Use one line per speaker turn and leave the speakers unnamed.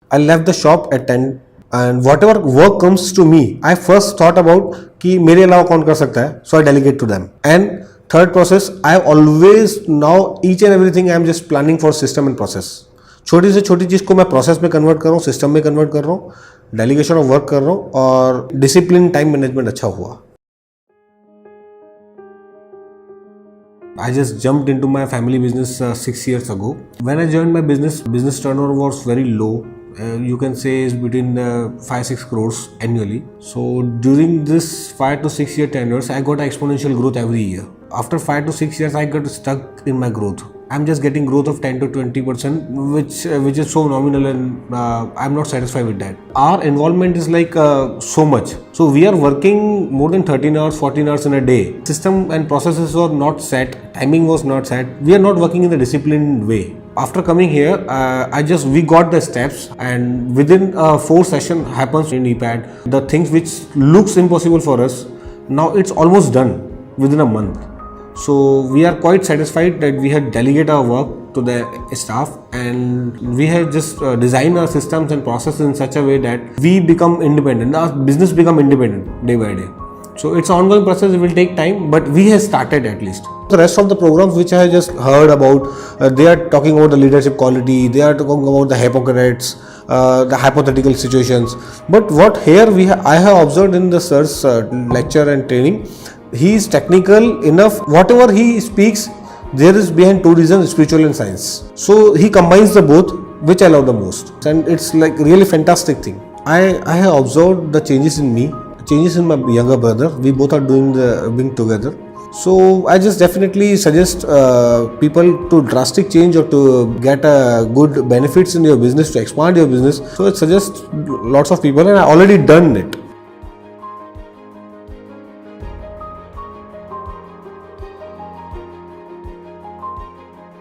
I left the shop at 10 and whatever work comes to me, I first thought about कि मेरे अलावा कौन कर सकता है, so I delegate to them. And third process, I always now each and everything I am just planning for system and process. छोटी से छोटी चीज़ को मैं प्रोसेस में कन्वर्ट कर रहा हूँ, सिस्टम में कन्वर्ट कर रहा हूँ, डेलीगेशन ऑफ वर्क कर रहा हूँ और डिसिप्लिन टाइम मैनेजमेंट अच्छा हुआ. I just jumped into my family business 6 years ago. When I joined my business turnover was very low. You can say is between 5-6 crores annually. So during this 5 to 6 year tenures, I got exponential growth every year. After 5 to 6 years, I got stuck in my growth. I'm just getting growth of 10 to 20%, which is so nominal, and I'm not satisfied with that. Our involvement is like so much. So we are working more than 13 hours, 14 hours in a day. System and processes were not set. Timing was not set. We are not working in the disciplined way. After coming here, we got the steps, and within 4 session happens in EPAD. The things which looks impossible for us, now it's almost done within a month. So we are quite satisfied that we had delegated our work to the staff, and we have just designed our systems and processes in such a way that we become independent. Our business become independent day by day. So it's an ongoing process. It will take time, but we have started at least. The rest of the programs which I just heard about, they are talking about the leadership quality. They are talking about the Hippocrates, the hypothetical situations. But what here I have observed in the sir's lecture and training, he is technical enough. Whatever he speaks, there is behind two reasons: spiritual and science. So he combines the both, which I love the most, and it's like really fantastic thing. I have observed the changes in me, changes in my younger brother. We both are being together. So I just definitely suggest people to drastic change or to get good benefits in your business, to expand your business. So I suggest lots of people, and I already done it.